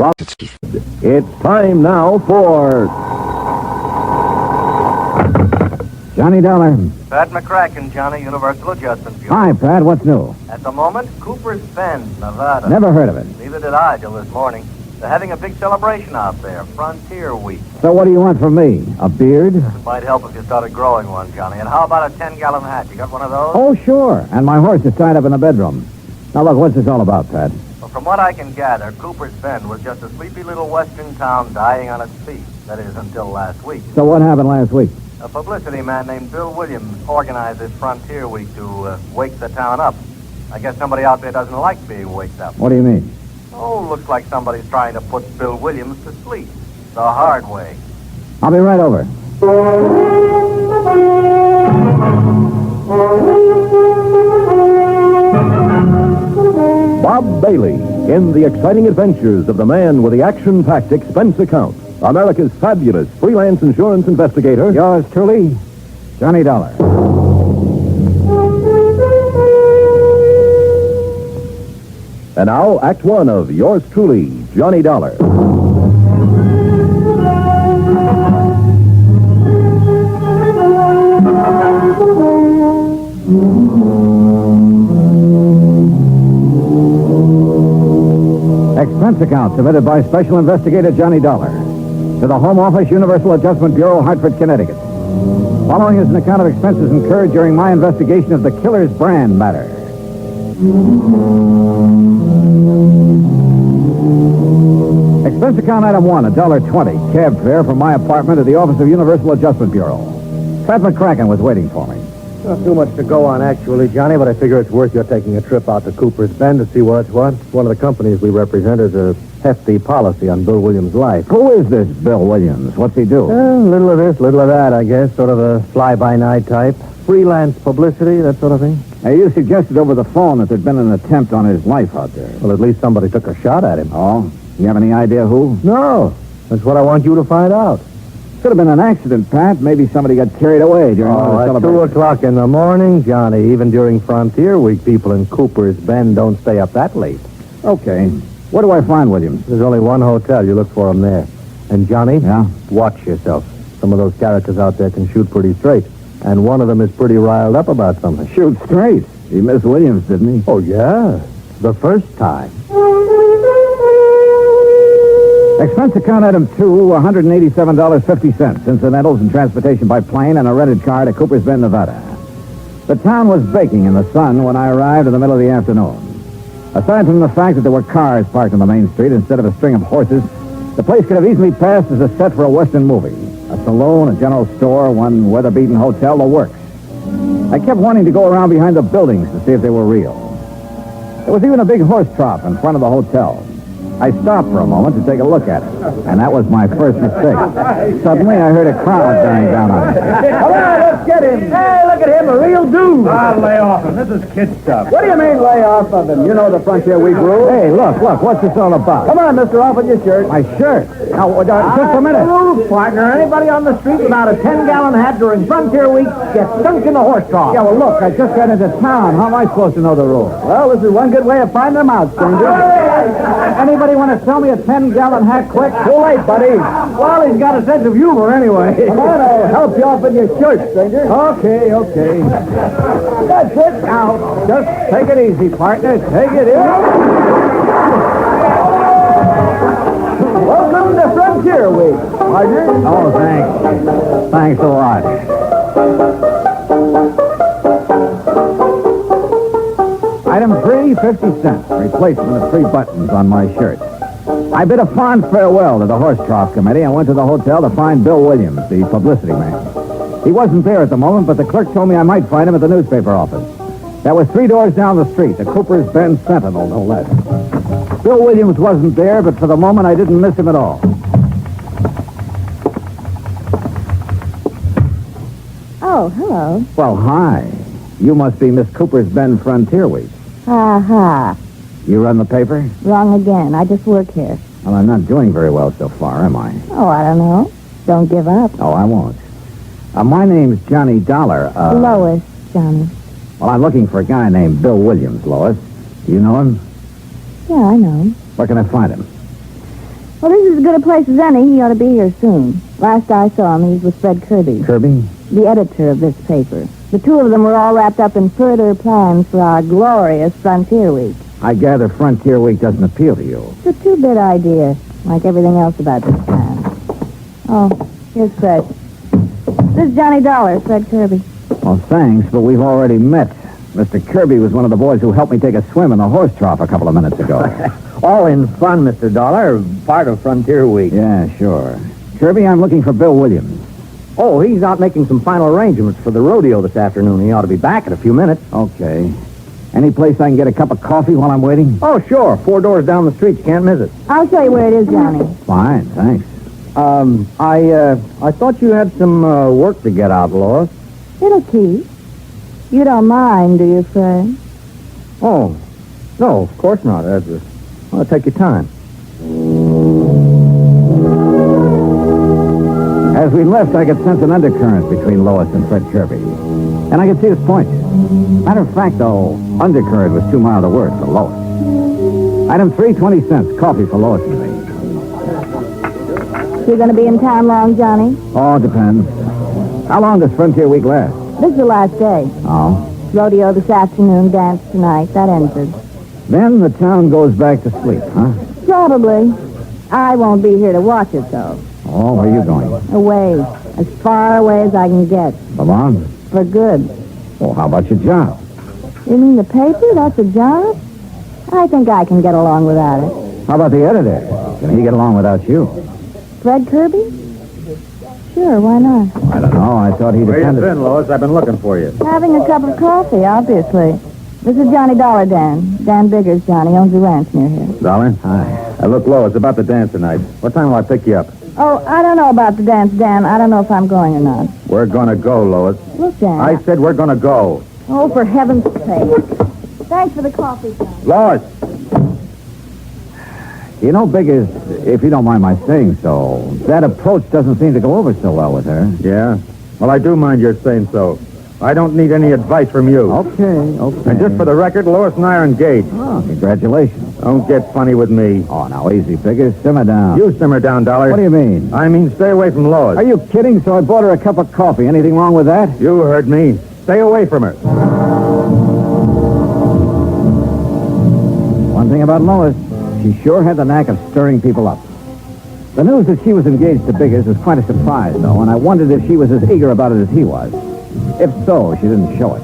It's time now for Johnny Dollar. Pat McCracken, Johnny, Universal Adjustment Bureau. Hi, Pat. What's new? At the moment, Cooper's Bend, Nevada. Never heard of it. Neither did I till this morning. They're having a big celebration out there, Frontier Week. So what do you want from me? A beard? It might help if you started growing one, Johnny. And how about a 10-gallon hat? You got one of those? Oh, sure. And my horse is tied up in the bedroom. Now, look, what's this all about, Pat? Well, from what I can gather, Cooper's Bend was just a sleepy little western town dying on its feet. That is, until last week. So what happened last week? A publicity man named Bill Williams organized this Frontier Week to wake the town up. I guess somebody out there doesn't like being waked up. What do you mean? Oh, looks like somebody's trying to put Bill Williams to sleep. The hard way. I'll be right over. Bob Bailey in the exciting adventures of the man with the action-packed expense account. America's fabulous freelance insurance investigator. Yours truly, Johnny Dollar. And now, Act One of yours truly, Johnny Dollar. Expense account submitted by Special Investigator Johnny Dollar to the Home Office, Universal Adjustment Bureau, Hartford, Connecticut. Following is an account of expenses incurred during my investigation of the killer's brand matter. Expense account item 1, $1.20, cab fare from my apartment to the office of Universal Adjustment Bureau. Pat McCracken was waiting for me. Not too much to go on, actually, Johnny, but I figure it's worth your taking a trip out to Cooper's Bend to see what's what. One of the companies we represent has a hefty policy on Bill Williams' life. Who is this Bill Williams? What's he do? Little of this, little of that, I guess. Sort of a fly-by-night type. Freelance publicity, that sort of thing. Hey, you suggested over the phone that there'd been an attempt on his life out there. Well, at least somebody took a shot at him. Oh? You have any idea who? No. That's what I want you to find out. Could have been an accident, Pat. Maybe somebody got carried away during one of the At 2 celebrations. o'clock in the morning, Johnny. Even during Frontier Week, people in Cooper's Bend don't stay up that late. Okay. Where do I find Williams? There's only one hotel. You look for him there. And, Johnny? Yeah? Watch yourself. Some of those characters out there can shoot pretty straight. And one of them is pretty riled up about something. Shoot straight. He missed Williams, didn't he? Oh, yeah. The first time. Expense account item 2, $187.50. Incidentals and transportation by plane and a rented car to Cooper's Bend, Nevada. The town was baking in the sun when I arrived in the middle of the afternoon. Aside from the fact that there were cars parked on the main street instead of a string of horses, the place could have easily passed as a set for a Western movie. A saloon, a general store, one weather-beaten hotel, the works. I kept wanting to go around behind the buildings to see if they were real. There was even a big horse trough in front of the hotel. I stopped for a moment to take a look at it, and that was my first mistake. Suddenly, I heard a crowd bearing down on me. Come on, let's get him. Hey, look at him, a real dude. Lay off him. This is kid stuff. What do you mean, lay off of him? You know the Frontier Week rule. Hey, look, what's this all about? Come on, mister, off with your shirt. My shirt. Now, just a minute. Rules, partner. Anybody on the street without a 10-gallon hat during Frontier Week gets sunk in the horse trough. Yeah, well, look, I just got into town. How am I supposed to know the rules? Well, this is one good way of finding them out, stranger. Anybody want to sell me a 10-gallon hat quick? Too late, buddy. Well, he's got a sense of humor anyway. Come on, I'll help you off with your shirt, stranger. Okay. That's it. Now, just take it easy, partner. Take it easy. Welcome to Frontier Week, partner. Oh, thanks. Thanks a lot. Item 3, 50 cents. Replacement of 3 buttons on my shirt. I bid a fond farewell to the horse trough committee and went to the hotel to find Bill Williams, the publicity man. He wasn't there at the moment, but the clerk told me I might find him at the newspaper office. That was 3 doors down the street, the Cooper's Bend Sentinel, no less. Bill Williams wasn't there, but for the moment I didn't miss him at all. Oh, hello. Well, hi. You must be Miss Cooper's Bend Frontier Week. Ha. You run the paper? Wrong again. I just work here. Well, I'm not doing very well so far, am I? Oh, I don't know. Don't give up. Oh, I won't. My name's Johnny Dollar. Lois, Johnny. Well, I'm looking for a guy named Bill Williams, Lois. Do you know him? Yeah, I know him. Where can I find him? Well, this is as good a place as any. He ought to be here soon. Last I saw him, he was with Fred Kirby. Kirby? The editor of this paper. The two of them were all wrapped up in further plans for our glorious Frontier Week. I gather Frontier Week doesn't appeal to you. It's a two-bit idea, like everything else about this town. Oh, here's Fred. This is Johnny Dollar, Fred Kirby. Well, thanks, but we've already met. Mr. Kirby was one of the boys who helped me take a swim in the horse trough a couple of minutes ago. All in fun, Mr. Dollar. Part of Frontier Week. Yeah, sure. Kirby, I'm looking for Bill Williams. Oh, he's out making some final arrangements for the rodeo this afternoon. He ought to be back in a few minutes. Okay. Any place I can get a cup of coffee while I'm waiting? Oh, sure. 4 doors down the street. You can't miss it. I'll show you where it is, Johnny. Fine, thanks. I thought you had some work to get out, Lois. It'll keep. You don't mind, do you, Fred? Oh, no, of course not. Well, take your time. As we left, I could sense an undercurrent between Lois and Fred Kirby. And I could see his point. Matter of fact, though, undercurrent was too mild a word for Lois. Item 3, 20 cents. Coffee for Lois and me. You going to be in town long, Johnny? Oh, it depends. How long does Frontier Week last? This is the last day. Oh. Rodeo this afternoon, dance tonight. That ends it. Then the town goes back to sleep, huh? Probably. I won't be here to watch it, though. Oh, where are you going? Away. As far away as I can get. For long? For good. Well, how about your job? You mean the paper? That's a job? I think I can get along without it. How about the editor? Can he get along without you? Fred Kirby? Sure, why not? I don't know. I thought he Where you depended... been, Lois? I've been looking for you. Having a cup of coffee, obviously. This is Johnny Dollar, Dan. Dan Biggers, Johnny. Owns a ranch near here. Dollar? Hi. Look, Lois, about the dance tonight. What time will I pick you up? Oh, I don't know about the dance, Dan. I don't know if I'm going or not. We're gonna go, Lois. Look, Dan. I said we're gonna go. Oh, for heaven's sake. Thanks for the coffee, Johnny. Lois! You know, Biggers, if you don't mind my saying so, that approach doesn't seem to go over so well with her. Yeah? Well, I do mind your saying so. I don't need any advice from you. Okay. And just for the record, Lois and I are engaged. Oh, congratulations. Don't get funny with me. Oh, now, easy, Biggers. Simmer down. You simmer down, Dollar. What do you mean? I mean, stay away from Lois. Are you kidding? So I bought her a cup of coffee. Anything wrong with that? You heard me. Stay away from her. One thing about Lois, she sure had the knack of stirring people up. The news that she was engaged to Biggers was quite a surprise, though, and I wondered if she was as eager about it as he was. If so, she didn't show it.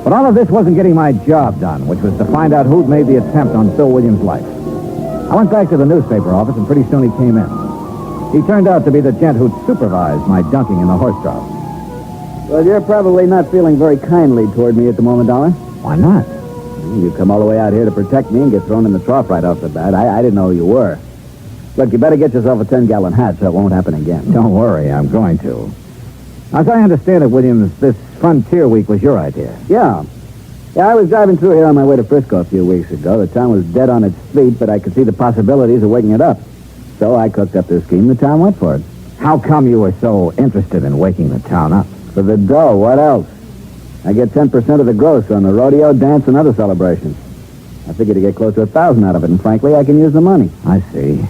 But all of this wasn't getting my job done, which was to find out who'd made the attempt on Bill Williams' life. I went back to the newspaper office, and pretty soon he came in. He turned out to be the gent who'd supervised my dunking in the horse trough. Well, you're probably not feeling very kindly toward me at the moment, Dollar. Why not? You come all the way out here to protect me and get thrown in the trough right off the bat. I didn't know who you were. Look, you better get yourself a 10-gallon hat so it won't happen again. Don't worry, I'm going to. As I understand it, Williams, this Frontier Week was your idea. Yeah. Yeah, I was driving through here on my way to Frisco a few weeks ago. The town was dead on its feet, but I could see the possibilities of waking it up. So I cooked up this scheme. The town went for it. How come you were so interested in waking the town up? For the dough, what else? I get 10% of the gross on the rodeo, dance, and other celebrations. I figured to get close to 1,000 out of it, and frankly, I can use the money. I see.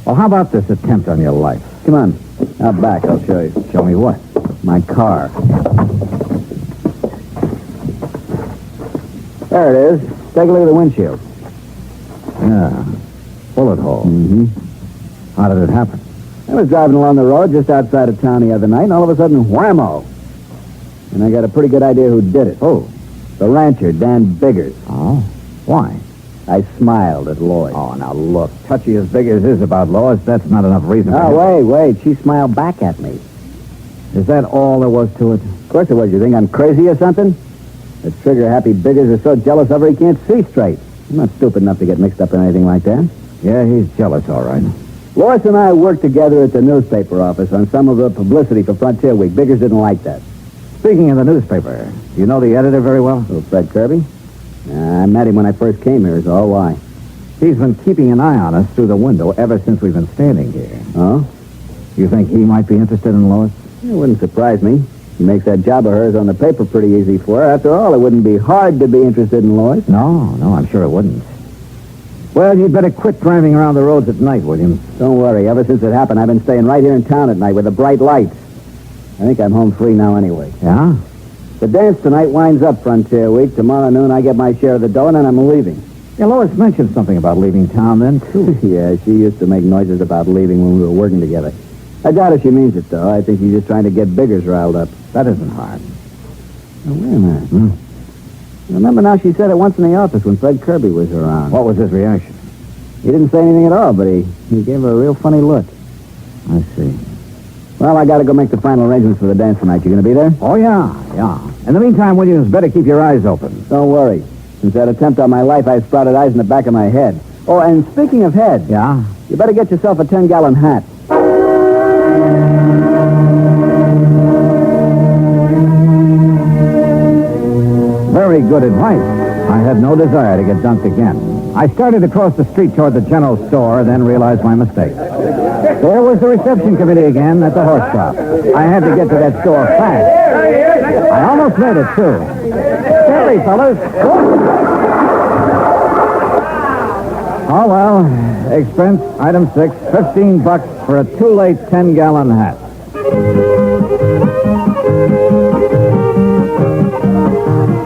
Well, how about this attempt on your life? Come on. Out back, I'll show you. Show me what? My car. There it is. Take a look at the windshield. Yeah. Bullet hole. Mm-hmm. How did it happen? I was driving along the road just outside of town the other night, and all of a sudden, whammo! And I got a pretty good idea who did it. Oh. The rancher, Dan Biggers. Oh? Why? I smiled at Lloyd. Oh, now look, touchy as Biggers is about Lois, that's not enough reason for Oh, wait. She smiled back at me. Is that all there was to it? Of course it was. You think I'm crazy or something? That trigger-happy Biggers is so jealous of her he can't see straight. I'm not stupid enough to get mixed up in anything like that. Yeah, he's jealous, all right. Lois and I worked together at the newspaper office on some of the publicity for Frontier Week. Biggers didn't like that. Speaking of the newspaper, do you know the editor very well? Oh, Fred Kirby? I met him when I first came here, is all. Why? He's been keeping an eye on us through the window ever since we've been standing here. Oh? You think he might be interested in Lois? It wouldn't surprise me. He makes that job of hers on the paper pretty easy for her. After all, it wouldn't be hard to be interested in Lois. No, I'm sure it wouldn't. Well, you'd better quit driving around the roads at night, Williams. Don't worry. Ever since it happened, I've been staying right here in town at night with the bright lights. I think I'm home free now anyway. Yeah? The dance tonight winds up Frontier Week. Tomorrow noon, I get my share of the dough, and then I'm leaving. Yeah, Lois mentioned something about leaving town then, too. Yeah, she used to make noises about leaving when we were working together. I doubt if she means it, though. I think she's just trying to get Biggers riled up. That isn't hard. Now, wait a minute. Remember now she said it once in the office when Fred Kirby was around. What was his reaction? He didn't say anything at all, but he gave her a real funny look. I see. Well, I got to go make the final arrangements for the dance tonight. You going to be there? Oh, yeah. In the meantime, Williams, better keep your eyes open. Don't worry. Since that attempt on my life, I've sprouted eyes in the back of my head. Oh, and speaking of head... Yeah? You better get yourself a 10-gallon hat. Very good advice. I had no desire to get dunked again. I started across the street toward the general store, then realized my mistake. There was the reception committee again at the horse shop. I had to get to that store fast. I almost made it, too. Hurry, fellas. Oh, well. Expense, item 6, $15 for a too late 10-gallon hat.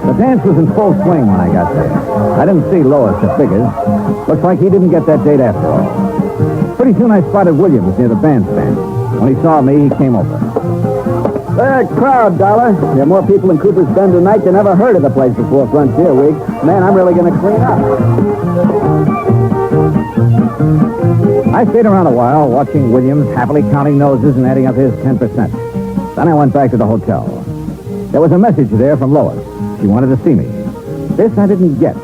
The dance was in full swing when I got there. I didn't see Lois at Biggers. Looks like he didn't get that date after all. Pretty soon I spotted Williams near the bandstand. When he saw me, he came over. Big crowd, Dollar. There are more people in Cooper's Bend tonight than ever heard of the place before Frontier Week. Man, I'm really going to clean up. I stayed around a while, watching Williams happily counting noses and adding up his 10%. Then I went back to the hotel. There was a message there from Lois. She wanted to see me. This I didn't get,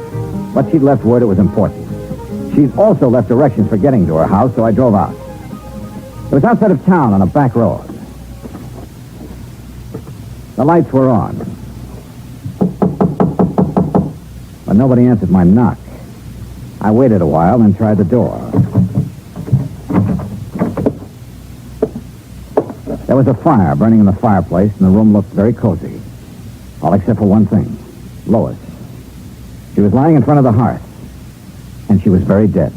but she'd left word it was important. She'd also left directions for getting to her house, so I drove out. It was outside of town on a back road. The lights were on. But nobody answered my knock. I waited a while, then tried the door. There was a fire burning in the fireplace, and the room looked very cozy. All except for one thing. Lois. She was lying in front of the hearth, and she was very dead.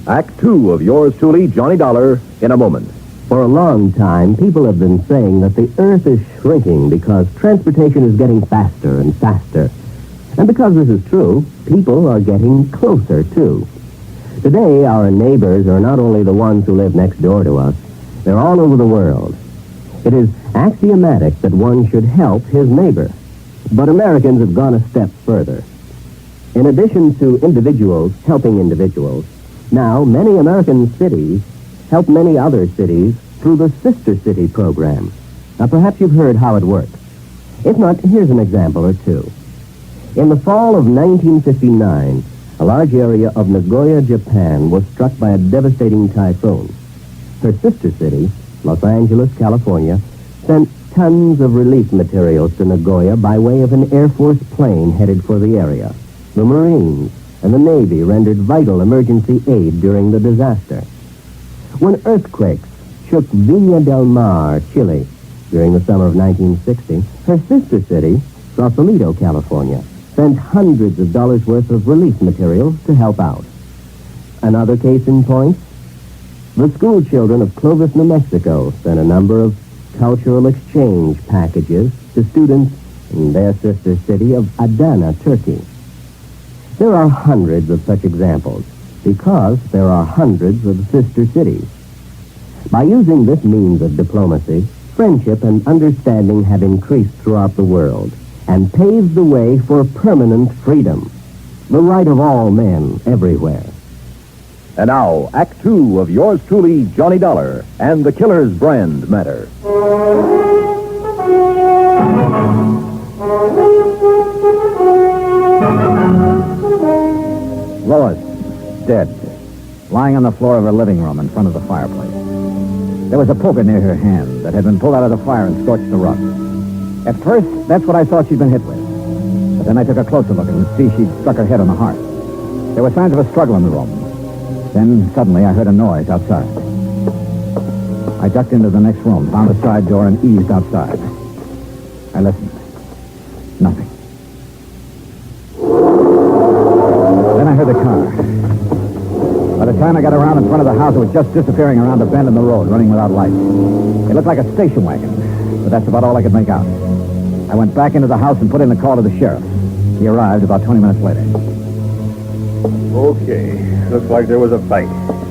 Act 2 of yours truly, Johnny Dollar, in a moment. For a long time, people have been saying that the Earth is shrinking because transportation is getting faster and faster. And because this is true, people are getting closer, too. Today, our neighbors are not only the ones who live next door to us, they're all over the world. It is axiomatic that one should help his neighbor. But Americans have gone a step further. In addition to individuals helping individuals, now many American cities help many other cities through the Sister City program. Now, perhaps you've heard how it works. If not, here's an example or two. In the fall of 1959, a large area of Nagoya, Japan, was struck by a devastating typhoon. Her sister city, Los Angeles, California, sent tons of relief materials to Nagoya by way of an Air Force plane headed for the area. The Marines and the Navy rendered vital emergency aid during the disaster. When earthquakes shook Viña del Mar, Chile, during the summer of 1960, her sister city, Sausalito, California, sent hundreds of dollars worth of relief materials to help out. Another case in point, the school children of Clovis, New Mexico, sent a number of cultural exchange packages to students in their sister city of Adana, Turkey. There are hundreds of such examples, because there are hundreds of sister cities. By using this means of diplomacy, friendship and understanding have increased throughout the world and paved the way for permanent freedom, the right of all men everywhere. And now, Act 2 of yours truly, Johnny Dollar, and the Killer's Brand matter. Lois, dead, lying on the floor of her living room in front of the fireplace. There was a poker near her hand that had been pulled out of the fire and scorched the rug. At first, that's what I thought she'd been hit with. But then I took a closer look and could see she'd struck her head on the hearth. There were signs of a struggle in the room. Then, suddenly, I heard a noise outside. I ducked into the next room, found a side door, and eased outside. I listened. Nothing. Then I heard the car. By the time I got around in front of the house, it was just disappearing around a bend in the road, running without lights. It looked like a station wagon, but that's about all I could make out. I went back into the house and put in the call to the sheriff. He arrived about 20 minutes later. Okay. Looks like there was a fight.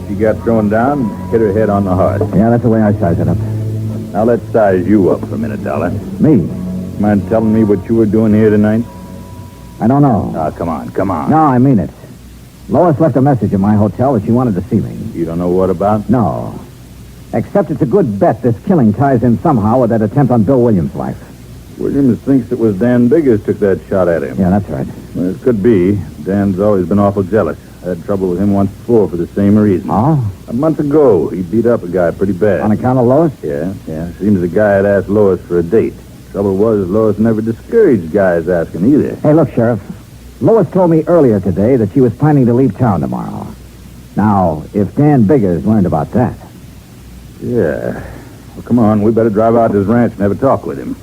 She got thrown down and hit her head on the heart. Yeah, that's the way I size it up. Now let's size you up for a minute, Dollar. Me? Mind telling me what you were doing here tonight? I don't know. Ah, come on. No, I mean it. Lois left a message at my hotel that she wanted to see me. You don't know what about? No. Except it's a good bet this killing ties in somehow with that attempt on Bill Williams' life. Williams thinks it was Dan Biggers took that shot at him. Yeah, that's right. Well, it could be. Dan's always been awful jealous. I had trouble with him once before for the same reason. Oh? A month ago, he beat up a guy pretty bad. On account of Lois? Yeah. Seems the guy had asked Lois for a date. Trouble was, Lois never discouraged guys asking either. Hey, look, Sheriff. Lois told me earlier today that she was planning to leave town tomorrow. Now, if Dan Biggers learned about that... Yeah. Well, come on. We better drive out to his ranch and have a talk with him.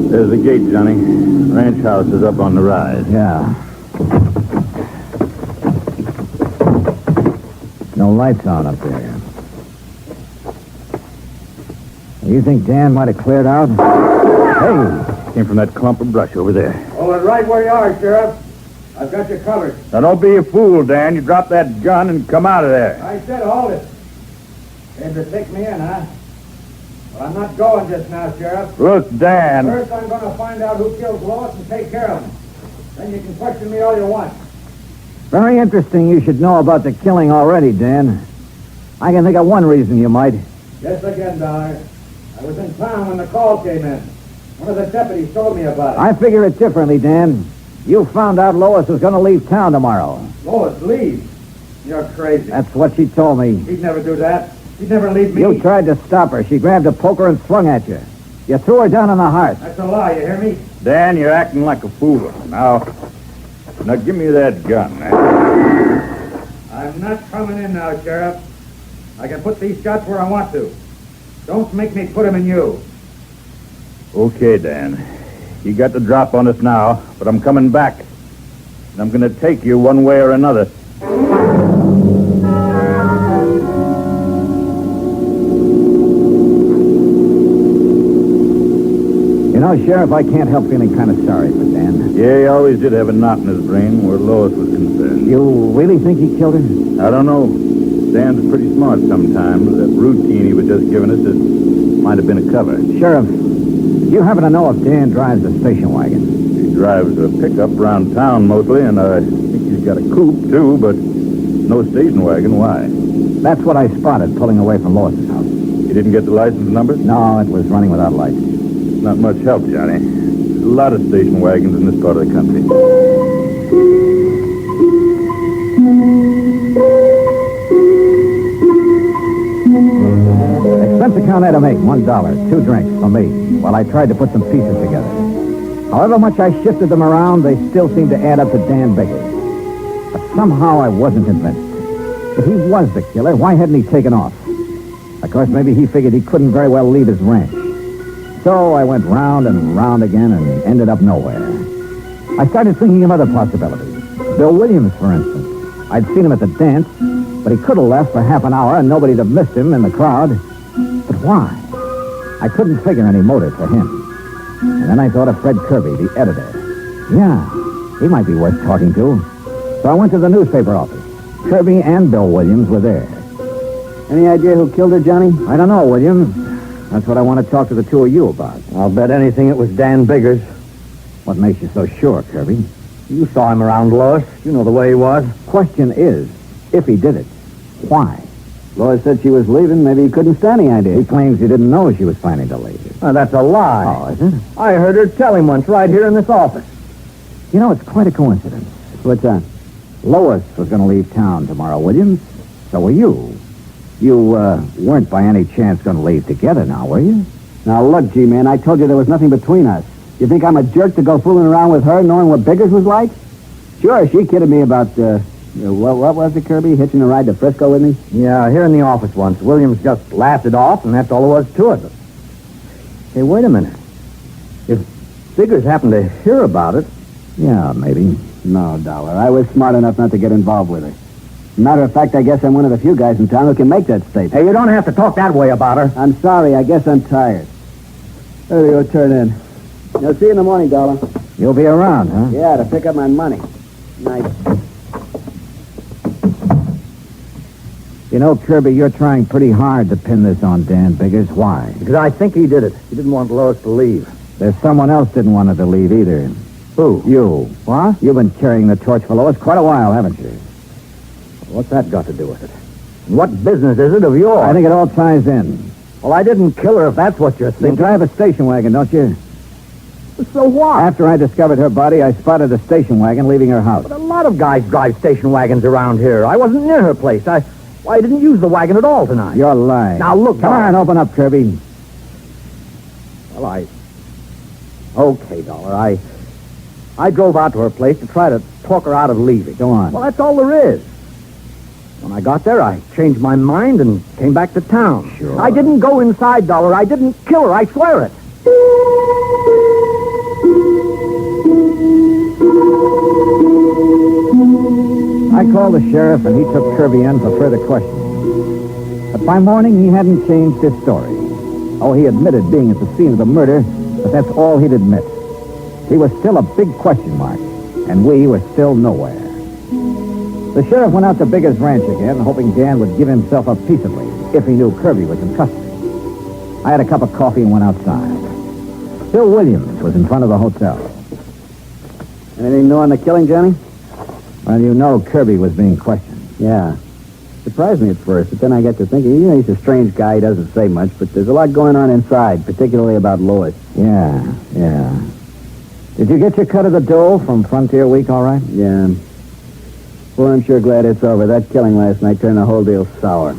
There's the gate, Johnny. Ranch house is up on the rise. Yeah. No lights on up there. You think Dan might have cleared out? Hey, came from that clump of brush over there. Hold it right where you are, Sheriff. I've got you covered. Now, don't be a fool, Dan. You drop that gun and come out of there. I said hold it. Came to take me in, huh? Well, I'm not going just now, Sheriff. Look, Dan. First, I'm going to find out who killed Lois and take care of him. Then you can question me all you want. Very interesting you should know about the killing already, Dan. I can think of one reason you might. Guess again, Dollar. I was in town when the call came in. One of the deputies told me about it. I figure it differently, Dan. You found out Lois was going to leave town tomorrow. Lois, leave. You're crazy. That's what she told me. She'd never do that. She'd never leave me. You tried to stop her. She grabbed a poker and swung at you. You threw her down on the hearth. That's a lie, you hear me? Dan, you're acting like a fool. Now give me that gun, man. I'm not coming in now, Sheriff. I can put these shots where I want to. Don't make me put them in you. Okay, Dan. You got the drop on us now, but I'm coming back. And I'm going to take you one way or another. You know, Sheriff, I can't help feeling kind of sorry for Dan. Yeah, he always did have a knot in his brain where Lois was concerned. You really think he killed her? I don't know. Dan's pretty smart sometimes. That routine he was just giving us, it might have been a cover. Sheriff, you happen to know if Dan drives the station wagon? He drives a pickup around town mostly, and I think he's got a coupe, too, but no station wagon. Why? That's what I spotted pulling away from Lois's house. You didn't get the license number? No, it was running without lights. Not much help, Johnny. There's a lot of station wagons in this part of the country. Expense account item 8, $1, 2 drinks for me, while I tried to put some pieces together. However much I shifted them around, they still seemed to add up to Dan Biggers. But somehow I wasn't convinced. If he was the killer, why hadn't he taken off? Of course, maybe he figured he couldn't very well leave his ranch. So I went round and round again and ended up nowhere. I started thinking of other possibilities. Bill Williams, for instance. I'd seen him at the dance, but he could have left for half an hour and nobody'd have missed him in the crowd. But why? I couldn't figure any motive for him. And then I thought of Fred Kirby, the editor. Yeah, he might be worth talking to. So I went to the newspaper office. Kirby and Bill Williams were there. Any idea who killed her, Johnny? I don't know, Williams. That's what I want to talk to the two of you about. I'll bet anything it was Dan Biggers. What makes you so sure, Kirby? You saw him around Lois. You know the way he was. Question is, if he did it, why? Lois said she was leaving. Maybe he couldn't stand the idea. He claims he didn't know she was planning to leave. That's a lie. Oh, is it? I heard her tell him once right here in this office. You know, it's quite a coincidence. What's that? Lois was going to leave town tomorrow, Williams. So were you. You weren't by any chance going to leave together now, were you? Now, look, G-Man, I told you there was nothing between us. You think I'm a jerk to go fooling around with her knowing what Biggers was like? Sure, she kidded me about, what was it, Kirby? Hitching a ride to Frisco with me? Yeah, here in the office once. Williams just laughed it off, and that's all there was to it. Hey, wait a minute. If Biggers happened to hear about it... Yeah, maybe. No, Dollar. I was smart enough not to get involved with her. Matter of fact, I guess I'm one of the few guys in town who can make that statement. Hey, you don't have to talk that way about her. I'm sorry. I guess I'm tired. There you go, turn in. I'll see you in the morning, Dollar. You'll be around, huh? Yeah, to pick up my money. Night. You know, Kirby, you're trying pretty hard to pin this on Dan Biggers. Why? Because I think he did it. He didn't want Lois to leave. There's someone else didn't want her to leave either. Who? You. What? You've been carrying the torch for Lois quite a while, haven't you? What's that got to do with it? And what business is it of yours? I think it all ties in. Well, I didn't kill her if that's what you're You thinking. drive a station wagon, don't you? So what? After I discovered her body, I spotted a station wagon leaving her house. But a lot of guys drive station wagons around here. I wasn't near her place. I didn't use the wagon at all tonight. You're lying. Now, look, Come on, open up, Kirby. Well, Okay, Dollar. I drove out to her place to try to talk her out of leaving. Go on. Well, that's all there is. When I got there, I changed my mind and came back to town. Sure. I didn't go inside, Dollar. I didn't kill her. I swear it. I called the sheriff, and he took Kirby in for further questioning. But by morning, he hadn't changed his story. Oh, he admitted being at the scene of the murder, but that's all he'd admit. He was still a big question mark, and we were still nowhere. The sheriff went out to Biggers Ranch again, hoping Dan would give himself up peaceably if he knew Kirby was in custody. I had a cup of coffee and went outside. Bill Williams was in front of the hotel. Anything new on the killing, Johnny? Well, you know Kirby was being questioned. Yeah. Surprised me at first, but then I got to thinking, he's a strange guy. He doesn't say much, but there's a lot going on inside, particularly about Lois. Yeah. Did you get your cut of the dough from Frontier Week all right? Yeah. Well, I'm sure glad it's over. That killing last night turned the whole deal sour.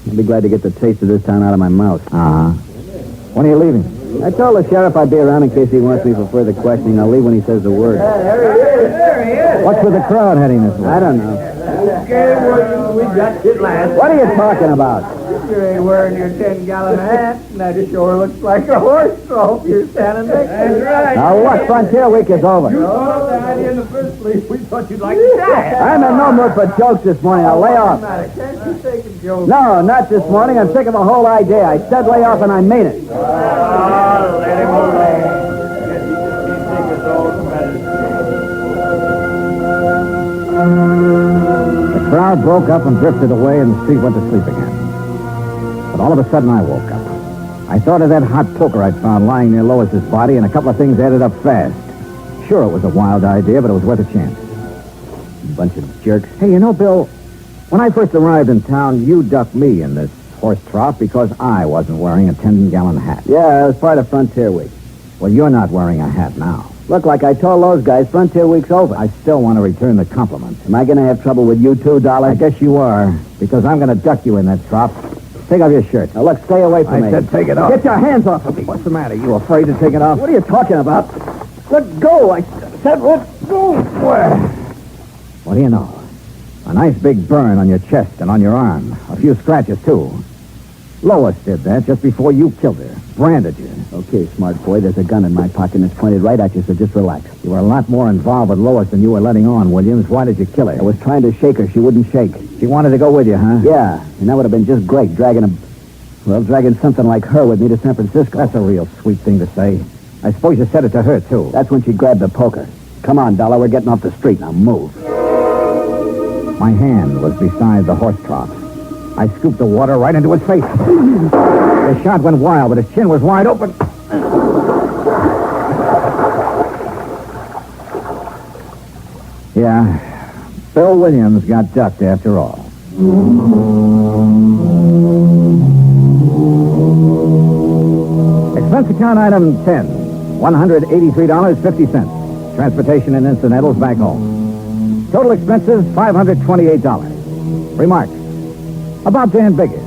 I'll be glad to get the taste of this town out of my mouth. Uh-huh. When are you leaving? I told the sheriff I'd be around in case he wants me for further questioning. I'll leave when he says the word. There he is. What's with the crowd heading this way? I don't know. Okay, well, we got it last. What are you talking about? You ain't wearing your 10-gallon hat, and that sure looks like a horse trough you're standing next to. That's right. Now, what? Frontier Week is over. Oh, the idea in the first place, we thought you'd like to die. I'm in no mood for jokes this morning. I'll lay off. Can't you take a joke? No, not this morning. I'm sick of the whole idea. I said lay off, and I mean it. Oh, let him away. Guess he just can't take us all the The crowd broke up and drifted away, and the street went to sleep again. But all of a sudden, I woke up. I thought of that hot poker I'd found lying near Lois's body, and a couple of things added up fast. Sure, it was a wild idea, but it was worth a chance. Bunch of jerks. Hey, you know, Bill, when I first arrived in town, you ducked me in this horse trough because I wasn't wearing a 10-gallon hat. Yeah, it was part of Frontier Week. Well, you're not wearing a hat now. Look, like I told those guys, Frontier Week's over. I still want to return the compliment. Am I going to have trouble with you too, Dollar? I guess you are, because I'm going to duck you in that trough. Take off your shirt. Now, look, stay away from me. I said take it off. Get your hands off of me. What's the matter? You afraid to take it off? What are you talking about? Let go. I said let go. Where? What do you know? A nice big burn on your chest and on your arm. A few scratches, too. Lois did that just before you killed her. Branded you. Okay, smart boy, there's a gun in my pocket and it's pointed right at you, so just relax. You were a lot more involved with Lois than you were letting on, Williams. Why did you kill her? I was trying to shake her. She wouldn't shake. She wanted to go with you, huh? Yeah, and that would have been just great, dragging something like her with me to San Francisco. That's a real sweet thing to say. I suppose you said it to her, too. That's when she grabbed the poker. Come on, Dollar, we're getting off the street. Now move. My hand was beside the horse trough. I scooped the water right into his face. The shot went wild, but his chin was wide open. Yeah, Bill Williams got ducked after all. Expense account item 10, $183.50. Transportation and incidentals back home. Total expenses, $528. Remarks. About Dan Biggers.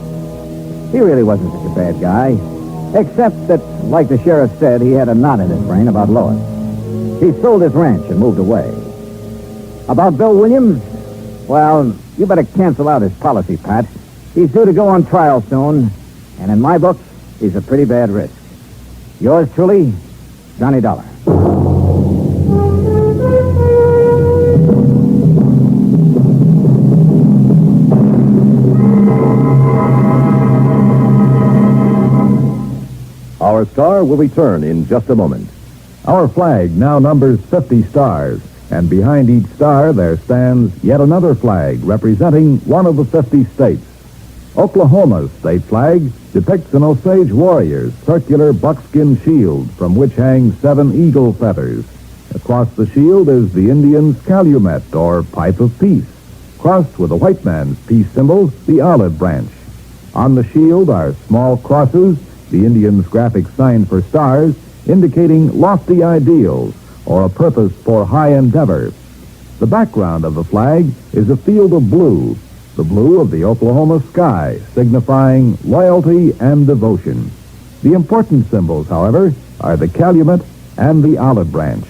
He really wasn't such a bad guy. Except that, like the sheriff said, he had a knot in his brain about Lois. He sold his ranch and moved away. About Bill Williams, well, you better cancel out his policy, Pat. He's due to go on trial soon, and in my book, he's a pretty bad risk. Yours truly, Johnny Dollar. Our star will return in just a moment. Our flag now numbers 50 stars, and behind each star there stands yet another flag representing one of the 50 states. Oklahoma's state flag depicts an Osage warrior's circular buckskin shield from which hang 7 eagle feathers. Across the shield is the Indian's calumet, or pipe of peace, crossed with the white man's peace symbol, the olive branch. On the shield are small crosses, the Indian's graphic sign for stars, indicating lofty ideals or a purpose for high endeavor. The background of the flag is a field of blue, the blue of the Oklahoma sky, signifying loyalty and devotion. The important symbols, however, are the calumet and the olive branch.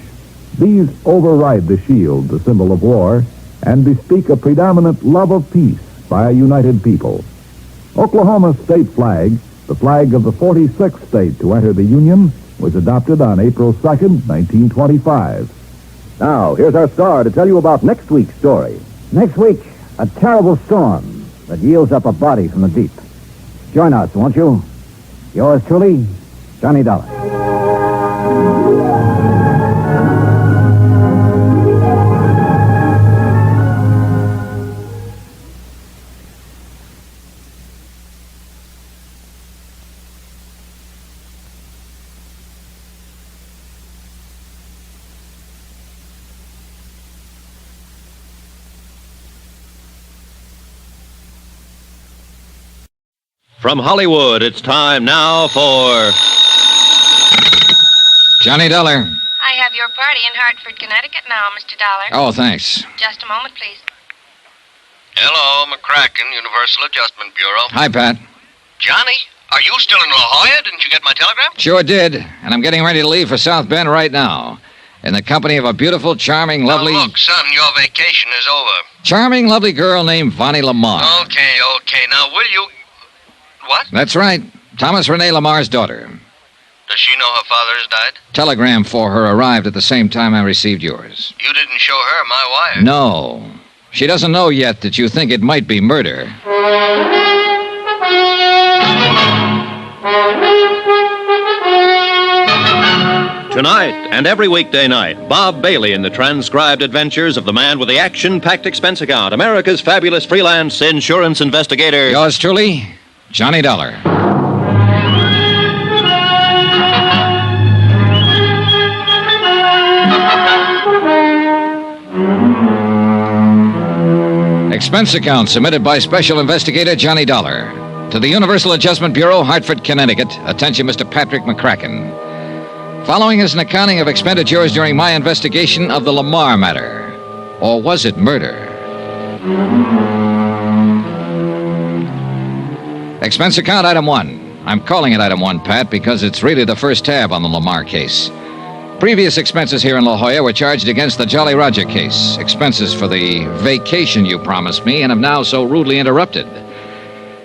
These override the shield, the symbol of war, and bespeak a predominant love of peace by a united people. Oklahoma's state flag, the flag of the 46th state to enter the Union, was adopted on April 2nd, 1925. Now, here's our star to tell you about next week's story. Next week, a terrible storm that yields up a body from the deep. Join us, won't you? Yours truly, Johnny Dollar. From Hollywood, it's time now for Johnny Dollar. I have your party in Hartford, Connecticut now, Mr. Dollar. Oh, thanks. Just a moment, please. Hello, McCracken, Universal Adjustment Bureau. Hi, Pat. Johnny, are you still in La Jolla? Didn't you get my telegram? Sure did. And I'm getting ready to leave for South Bend right now. In the company of a beautiful, charming, lovely... Now, look, son, your vacation is over. Charming, lovely girl named Vonnie Lamar. Okay. Now, will you... What? That's right. Thomas Rene Lamar's daughter. Does she know her father has died? Telegram for her arrived at the same time I received yours. You didn't show her my wire. No. She doesn't know yet that you think it might be murder. Tonight and every weekday night, Bob Bailey in the transcribed adventures of the man with the action-packed expense account, America's fabulous freelance insurance investigator. Yours truly, Johnny Dollar. Expense account submitted by Special Investigator Johnny Dollar to the Universal Adjustment Bureau, Hartford, Connecticut. Attention, Mr. Patrick McCracken. Following is an accounting of expenditures during my investigation of the Lamar matter. Or was it murder? Expense account item 1. I'm calling it item 1, Pat, because it's really the first tab on the Lamar case. Previous expenses here in La Jolla were charged against the Jolly Roger case. Expenses for the vacation you promised me and have now so rudely interrupted.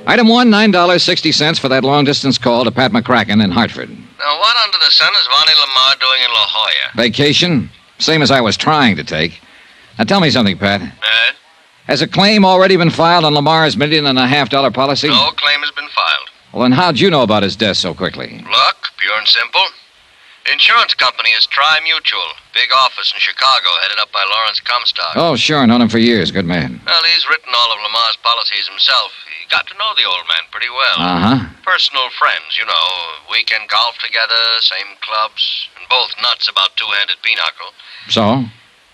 Item 1, $9.60 for that long-distance call to Pat McCracken in Hartford. Now, what under the sun is Vonnie Lamar doing in La Jolla? Vacation? Same as I was trying to take. Now, tell me something, Pat. Has a claim already been filed on Lamar's $1.5 million policy? No claim has been filed. Well, then how'd you know about his death so quickly? Luck, pure and simple. The insurance company is Tri-Mutual. Big office in Chicago, headed up by Lawrence Comstock. Oh, sure. Known him for years. Good man. Well, he's written all of Lamar's policies himself. He got to know the old man pretty well. Uh-huh. Personal friends, you know. Weekend golf together, same clubs, and both nuts about two-handed pinochle. So?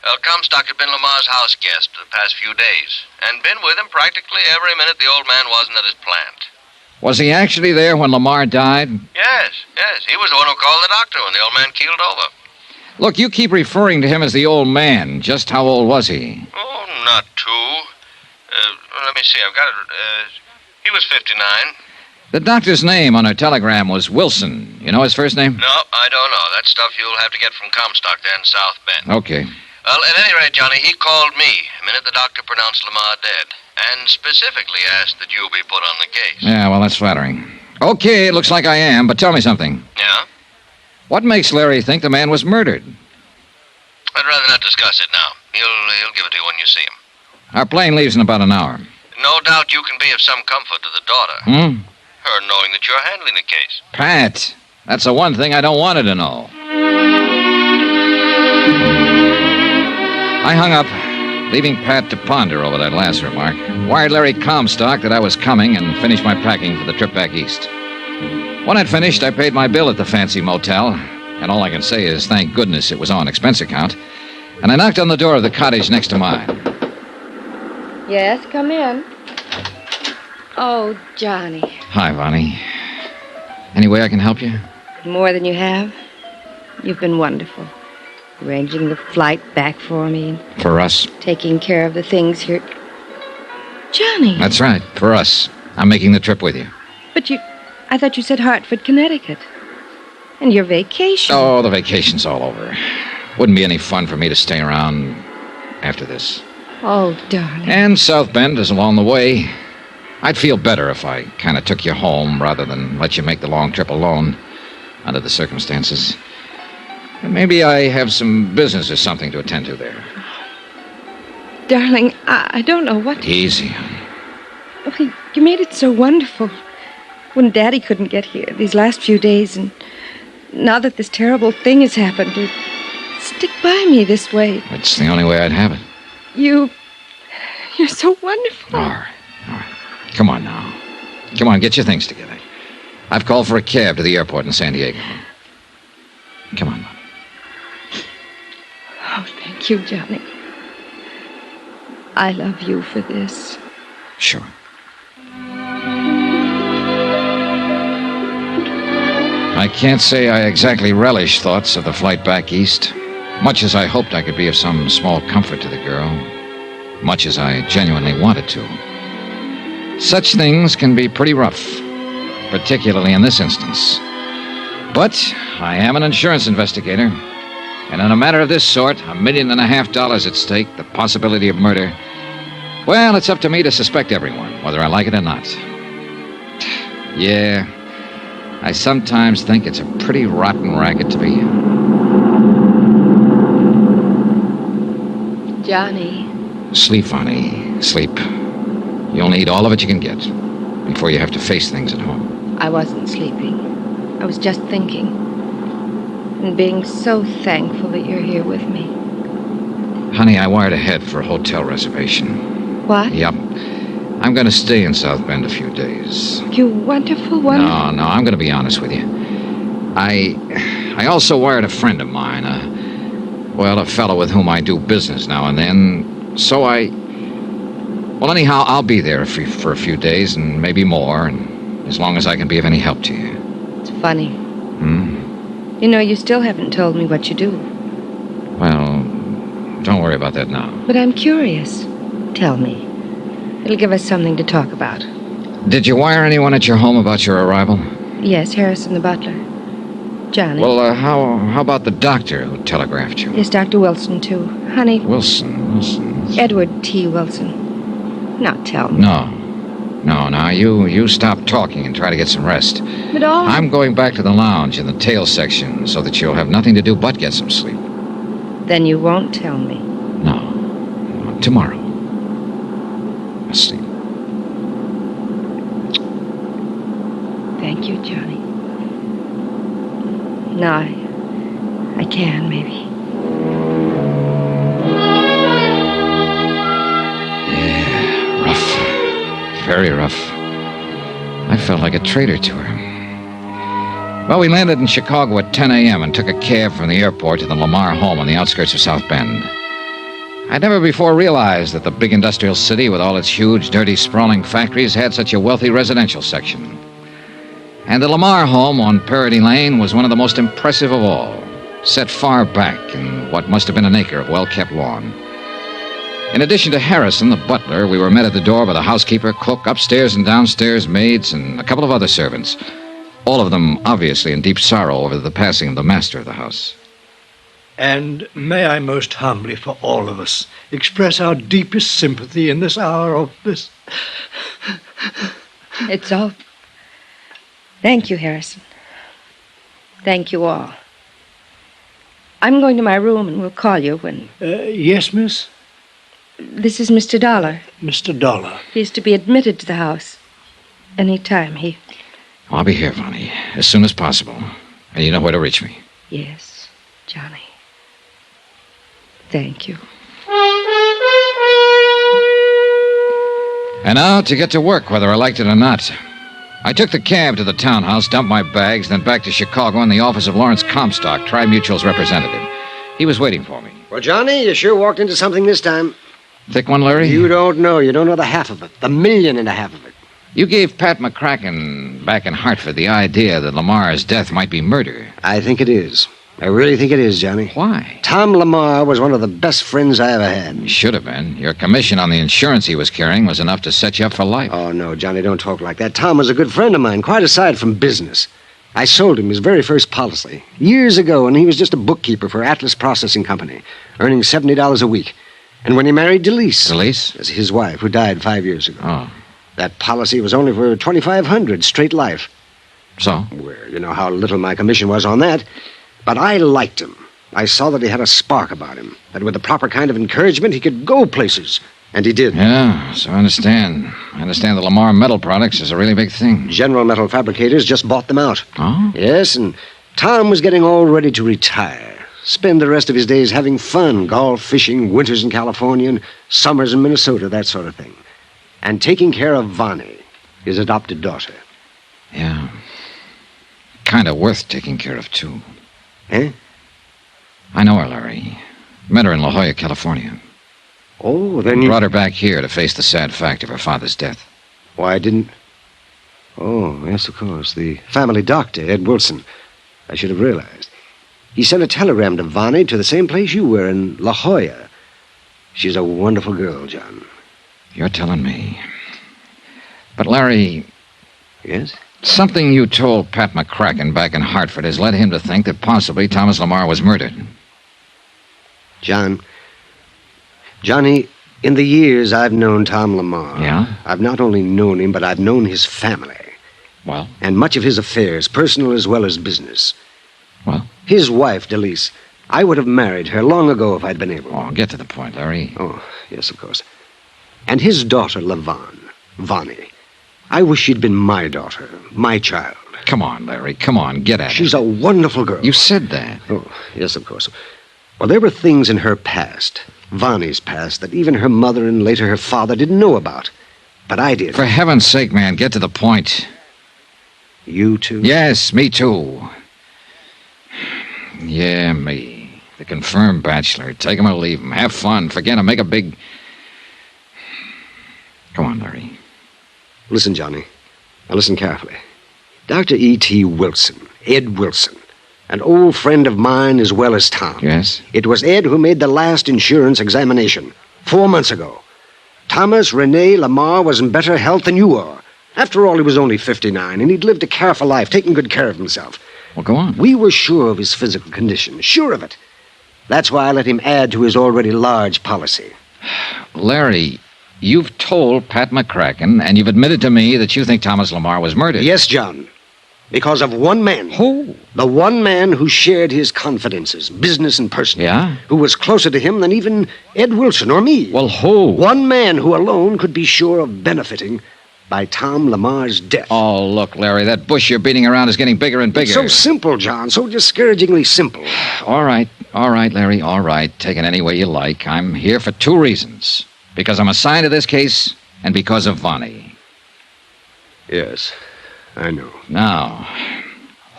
Well, Comstock had been Lamar's house guest for the past few days, and been with him practically every minute the old man wasn't at his plant. Was he actually there when Lamar died? Yes. He was the one who called the doctor when the old man keeled over. Look, you keep referring to him as the old man. Just how old was he? Oh, not too. Let me see. I've got it. He was 59. The doctor's name on her telegram was Wilson. You know his first name? No, I don't know. That stuff you'll have to get from Comstock there in South Bend. Okay. Well, at any rate, Johnny, he called me the minute the doctor pronounced Lamar dead, and specifically asked that you be put on the case. Yeah, well, that's flattering. Okay, it looks like I am, but tell me something. Yeah? What makes Larry think the man was murdered? I'd rather not discuss it now. He'll give it to you when you see him. Our plane leaves in about an hour. No doubt you can be of some comfort to the daughter. Her knowing that you're handling the case. Pat, that's the one thing I don't want her to know. I hung up, leaving Pat to ponder over that last remark. Wired Larry Comstock that I was coming and finished my packing for the trip back east. When I'd finished, I paid my bill at the fancy motel, and all I can say is thank goodness it was on expense account, and I knocked on the door of the cottage next to mine. Yes, come in. Oh, Johnny. Hi, Vonnie. Any way I can help you? More than you have. You've been wonderful. Arranging the flight back for me. For us. Taking care of the things here. Johnny. That's right, for us. I'm making the trip with you. But I thought you said Hartford, Connecticut. And your vacation. Oh, the vacation's all over. Wouldn't be any fun for me to stay around after this. Oh, darling. And South Bend is along the way. I'd feel better if I kind of took you home rather than let you make the long trip alone under the circumstances. And maybe I have some business or something to attend to there. Darling, I don't know what... Easy. Oh, you made it so wonderful. When Daddy couldn't get here these last few days, and now that this terrible thing has happened, you stick by me this way. It's the only way I'd have it. You're so wonderful. All right. Come on now. Come on, get your things together. I've called for a cab to the airport in San Diego. Come on, Mom. Oh, thank you, Johnny. I love you for this. Sure. I can't say I exactly relish thoughts of the flight back east, much as I hoped I could be of some small comfort to the girl, much as I genuinely wanted to. Such things can be pretty rough, particularly in this instance. But I am an insurance investigator, and in a matter of this sort, $1.5 million at stake, the possibility of murder, well, it's up to me to suspect everyone, whether I like it or not. Yeah, I sometimes think it's a pretty rotten racket to be in. Johnny. Sleep, Vonnie. Sleep. You'll need all of it you can get before you have to face things at home. I wasn't sleeping. I was just thinking. And being so thankful that you're here with me. Honey, I wired ahead for a hotel reservation. What? Yep. I'm going to stay in South Bend a few days. You wonderful, wonderful... No, I'm going to be honest with you. I also wired a friend of mine, a fellow with whom I do business now and then. So well, anyhow, I'll be there for a few days and maybe more, and as long as I can be of any help to you. It's funny. You know, you still haven't told me what you do. Well, don't worry about that now. But I'm curious. Tell me. It'll give us something to talk about. Did you wire anyone at your home about your arrival? Yes, Harrison the butler. Johnny. Well, how about the doctor who telegraphed you? Yes, Dr. Wilson, too. Honey. Wilson. Edward T. Wilson. Now tell me. No, you stop talking and try to get some rest. But all... I'm going back to the lounge in the tail section so that you'll have nothing to do but get some sleep. Then you won't tell me. No, tomorrow. Asleep. Thank you, Johnny. Now I can, maybe. Yeah, rough. Very rough. I felt like a traitor to her. Well, we landed in Chicago at 10 a.m. and took a cab from the airport to the Lamar home on the outskirts of South Bend. I'd never before realized that the big industrial city with all its huge, dirty, sprawling factories had such a wealthy residential section. And the Lamar home on Parody Lane was one of the most impressive of all, set far back in what must have been an acre of well-kept lawn. In addition to Harrison, the butler, we were met at the door by the housekeeper, cook, upstairs and downstairs maids, and a couple of other servants. All of them obviously in deep sorrow over the passing of the master of the house. And may I most humbly, for all of us, express our deepest sympathy in this hour of this... It's all... Thank you, Harrison. Thank you all. I'm going to my room and we'll call you when... Yes, miss? This is Mr. Dollar. Mr. Dollar. He's to be admitted to the house. Any time. I'll be here, Vonnie, as soon as possible. And you know where to reach me. Yes, Johnny. Thank you. And now to get to work, whether I liked it or not. I took the cab to the townhouse, dumped my bags, then back to Chicago in the office of Lawrence Comstock, Tri-Mutual's representative. He was waiting for me. Well, Johnny, you sure walked into something this time. Thick one, Larry? You don't know. You don't know the half of it. The million and a half of it. You gave Pat McCracken back in Hartford the idea that Lamar's death might be murder. I think it is. I really think it is, Johnny. Why? Tom Lamar was one of the best friends I ever had. He should have been. Your commission on the insurance he was carrying was enough to set you up for life. Oh, no, Johnny, don't talk like that. Tom was a good friend of mine, quite aside from business. I sold him his very first policy years ago, and he was just a bookkeeper for Atlas Processing Company, earning $70 a week. And when he married Delise... Delise? That's his wife, who died 5 years ago. Oh. That policy was only for $2,500, straight life. So? Well, you know how little my commission was on that. But I liked him. I saw that he had a spark about him, that with the proper kind of encouragement, he could go places. And he did. Yeah, so I understand. I understand that Lamar Metal Products is a really big thing. General Metal Fabricators just bought them out. Oh? Yes, and Tom was getting all ready to retire. Spend the rest of his days having fun, golf, fishing, winters in California, and summers in Minnesota, that sort of thing. And taking care of Vonnie, his adopted daughter. Yeah. Kind of worth taking care of, too. Eh? I know her, Larry. Met her in La Jolla, California. Oh, then you... Brought her back here to face the sad fact of her father's death. Why didn't... Oh, yes, of course. The family doctor, Ed Wilson. I should have realized. He sent a telegram to Vonnie to the same place you were, in La Jolla. She's a wonderful girl, John. You're telling me. But, Larry... Yes? Something you told Pat McCracken back in Hartford has led him to think that possibly Thomas Lamar was murdered. Johnny, in the years I've known Tom Lamar... Yeah? I've not only known him, but I've known his family. Well? And much of his affairs, personal as well as business. Well? His wife, Delise. I would have married her long ago if I'd been able. Oh, get to the point, Larry. Oh, yes, of course. And his daughter, Vonnie. I wish she'd been my daughter, my child. Come on, Larry, come on, get at it. She's a wonderful girl. You said that. Oh, yes, of course. Well, there were things in her past, Vonnie's past, that even her mother and later her father didn't know about. But I did. For heaven's sake, man, get to the point. You too? Yes, me too. Yeah, me. The confirmed bachelor. Take him or leave him. Have fun. Forget him. Make a big... Come on, Larry. Listen, Johnny. Now listen carefully. Dr. E.T. Wilson, Ed Wilson, an old friend of mine as well as Tom. Yes? It was Ed who made the last insurance examination 4 months ago. Thomas Rene Lamar was in better health than you are. After all, he was only 59, and he'd lived a careful life, taking good care of himself. Well, go on. We were sure of his physical condition, sure of it. That's why I let him add to his already large policy. Larry... You've told Pat McCracken, and you've admitted to me that you think Thomas Lamar was murdered. Yes, John. Because of one man. Who? The one man who shared his confidences, business and personal. Yeah? Who was closer to him than even Ed Wilson or me. Well, who? One man who alone could be sure of benefiting by Tom Lamar's death. Oh, look, Larry, that bush you're beating around is getting bigger and bigger. It's so simple, John, so discouragingly simple. All right, Larry, all right. Take it any way you like. I'm here for 2 reasons. Because I'm assigned to this case, and because of Vonnie. Yes, I know. Now,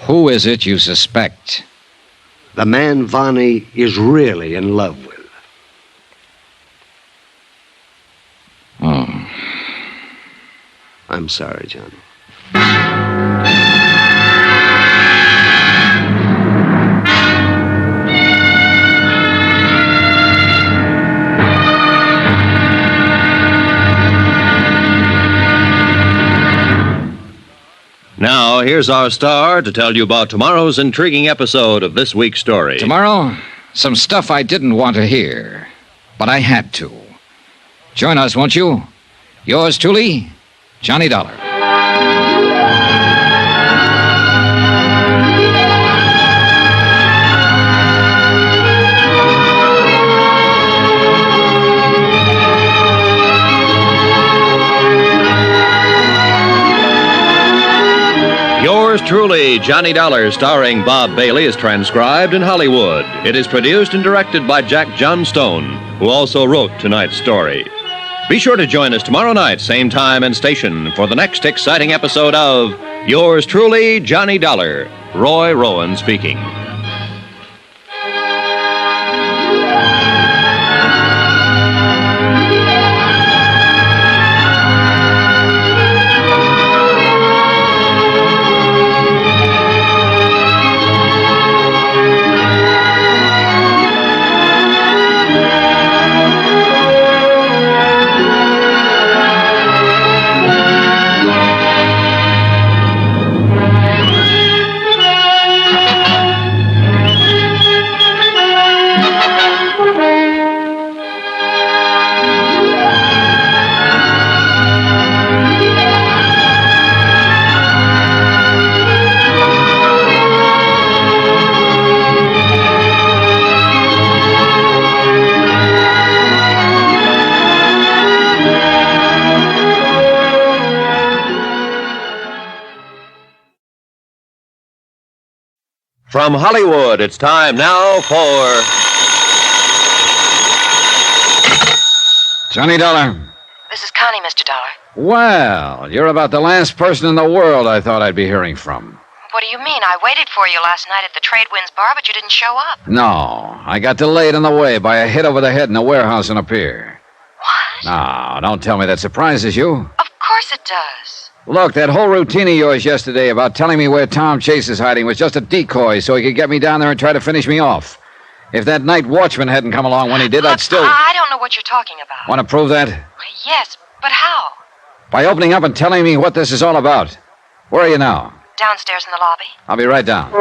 who is it you suspect? The man Vonnie is really in love with. Oh. I'm sorry, John. Now, here's our star to tell you about tomorrow's intriguing episode of this week's story. Tomorrow, some stuff I didn't want to hear, but I had to. Join us, won't you? Yours truly, Johnny Dollar. Yours truly, Johnny Dollar, starring Bob Bailey, is transcribed in Hollywood. It is produced and directed by Jack Johnstone, who also wrote tonight's story. Be sure to join us tomorrow night, same time and station, for the next exciting episode of Yours truly, Johnny Dollar. Roy Rowan speaking. From Hollywood, it's time now for Johnny Dollar. This is Connie, Mr. Dollar. Well, you're about the last person in the world I thought I'd be hearing from. What do you mean? I waited for you last night at the Trade Winds bar, but you didn't show up. No, I got delayed on the way by a hit over the head in a warehouse on a pier. What? No, don't tell me that surprises you. Of course it does. Look, that whole routine of yours yesterday about telling me where Tom Chase is hiding was just a decoy so he could get me down there and try to finish me off. If that night watchman hadn't come along when he did, Look, I'd still... I don't know what you're talking about. Want to prove that? Yes, but how? By opening up and telling me what this is all about. Where are you now? Downstairs in the lobby. I'll be right down.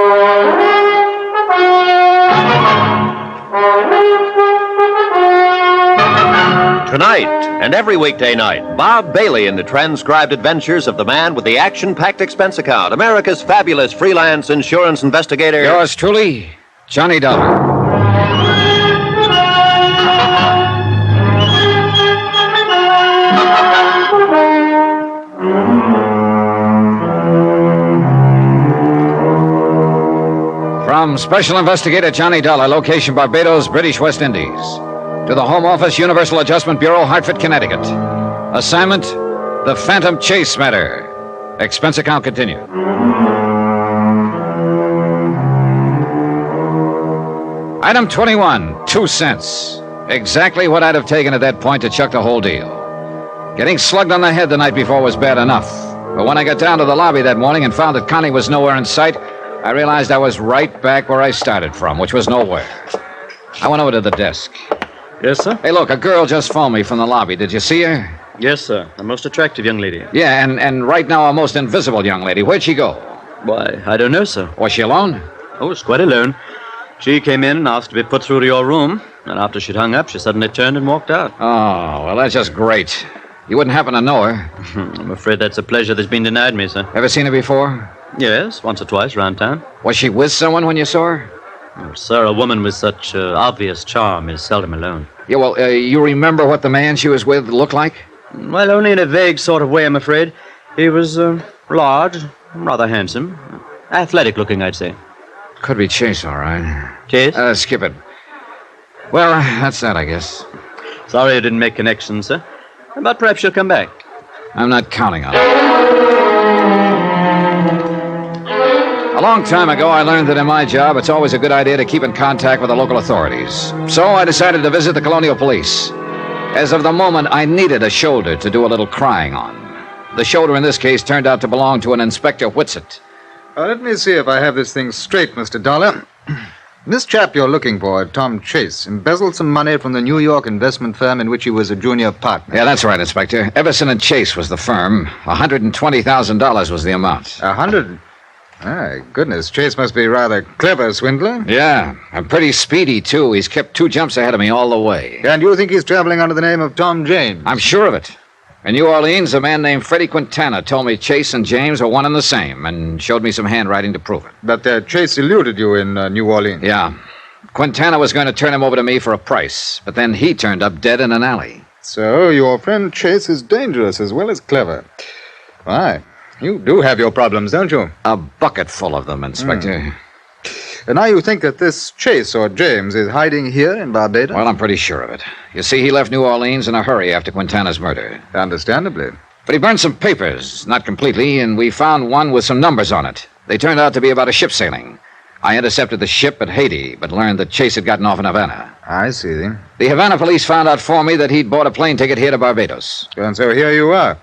Tonight and every weekday night, Bob Bailey in the transcribed adventures of the man with the action-packed expense account, America's fabulous freelance insurance investigator. Yours truly, Johnny Dollar. From Special Investigator Johnny Dollar, location Barbados, British West Indies. To the Home Office, Universal Adjustment Bureau, Hartford, Connecticut. Assignment, the Phantom Chase matter. Expense account continued. Item 21, 2 cents. Exactly what I'd have taken at that point to chuck the whole deal. Getting slugged on the head the night before was bad enough. But when I got down to the lobby that morning and found that Connie was nowhere in sight, I realized I was right back where I started from, which was nowhere. I went over to the desk. Yes, sir? Hey, look, a girl just phoned me from the lobby. Did you see her? Yes, sir. A most attractive young lady. Yeah, and right now a most invisible young lady. Where'd she go? Why, I don't know, sir. Was she alone? Oh, it's quite alone. She came in and asked to be put through to your room, and after she'd hung up, she suddenly turned and walked out. Oh, well, that's just great. You wouldn't happen to know her? I'm afraid that's a pleasure that's been denied me, sir. Ever seen her before? Yes, once or twice around town. Was she with someone when you saw her? Oh, sir, a woman with such obvious charm is seldom alone. Yeah, well, you remember what the man she was with looked like? Well, only in a vague sort of way, I'm afraid. He was large, rather handsome. Athletic looking, I'd say. Could be Chase, all right. Chase? Skip it. Well, that's that, I guess. Sorry I didn't make connections, sir. But perhaps you'll come back. I'm not counting on it. A long time ago, I learned that in my job, it's always a good idea to keep in contact with the local authorities. So I decided to visit the Colonial Police. As of the moment, I needed a shoulder to do a little crying on. The shoulder in this case turned out to belong to an Inspector Whitsett. Let me see if I have this thing straight, Mr. Dollar. This chap you're looking for, Tom Chase, embezzled some money from the New York investment firm in which he was a junior partner. Yeah, that's right, Inspector. Everson and Chase was the firm. $120,000 was the amount. My goodness, Chase must be rather clever, swindler. Yeah, and pretty speedy, too. He's kept 2 jumps ahead of me all the way. And you think he's traveling under the name of Tom James? I'm sure of it. In New Orleans, a man named Freddie Quintana told me Chase and James are one and the same, and showed me some handwriting to prove it. But Chase eluded you in New Orleans. Yeah. Quintana was going to turn him over to me for a price, but then he turned up dead in an alley. So your friend Chase is dangerous as well as clever. Why? You do have your problems, don't you? A bucket full of them, Inspector. And now you think that this Chase or James is hiding here in Barbados? Well, I'm pretty sure of it. You see, he left New Orleans in a hurry after Quintana's murder. Understandably. But he burned some papers, not completely, and we found one with some numbers on it. They turned out to be about a ship sailing. I intercepted the ship at Haiti, but learned that Chase had gotten off in Havana. I see. The Havana police found out for me that he'd bought a plane ticket here to Barbados. And so here you are.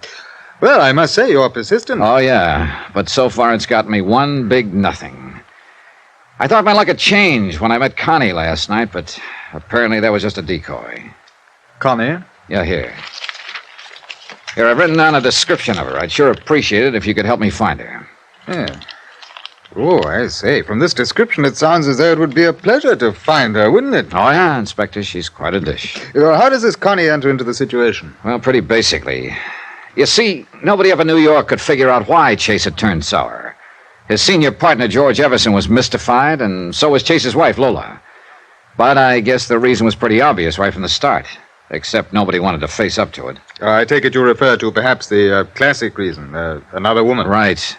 Well, I must say you're persistent. Oh, yeah. But so far it's got me one big nothing. I thought my luck had changed when I met Connie last night, but apparently that was just a decoy. Connie? Yeah, here. Here, I've written down a description of her. I'd sure appreciate it if you could help me find her. Yeah. Oh, I say, from this description it sounds as though it would be a pleasure to find her, wouldn't it? Oh, yeah, Inspector. She's quite a dish. How does this Connie enter into the situation? Well, pretty basically. You see, nobody up in New York could figure out why Chase had turned sour. His senior partner, George Everson, was mystified, and so was Chase's wife, Lola. But I guess the reason was pretty obvious right from the start, except nobody wanted to face up to it. I take it you refer to perhaps the classic reason, another woman. Right.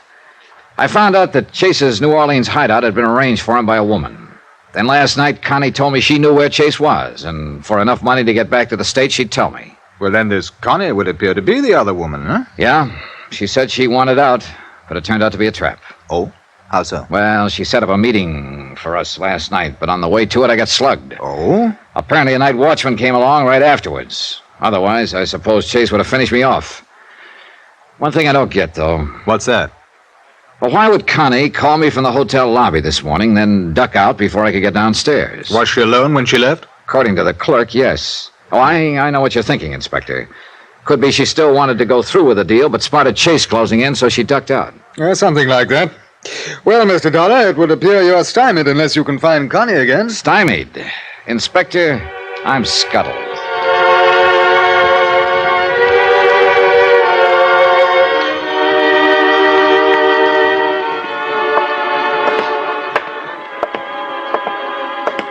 I found out that Chase's New Orleans hideout had been arranged for him by a woman. Then last night, Connie told me she knew where Chase was, and for enough money to get back to the States, she'd tell me. Well, then this Connie would appear to be the other woman, huh? Yeah. She said she wanted out, but it turned out to be a trap. Oh? How so? Well, she set up a meeting for us last night, but on the way to it, I got slugged. Oh? Apparently, a night watchman came along right afterwards. Otherwise, I suppose Chase would have finished me off. One thing I don't get, though. What's that? Well, why would Connie call me from the hotel lobby this morning, then duck out before I could get downstairs? Was she alone when she left? According to the clerk, yes. Oh, I know what you're thinking, Inspector. Could be she still wanted to go through with the deal, but spotted Chase closing in, so she ducked out. Something like that. Well, Mr. Dollar, it would appear you're stymied unless you can find Connie again. Stymied? Inspector, I'm scuttled.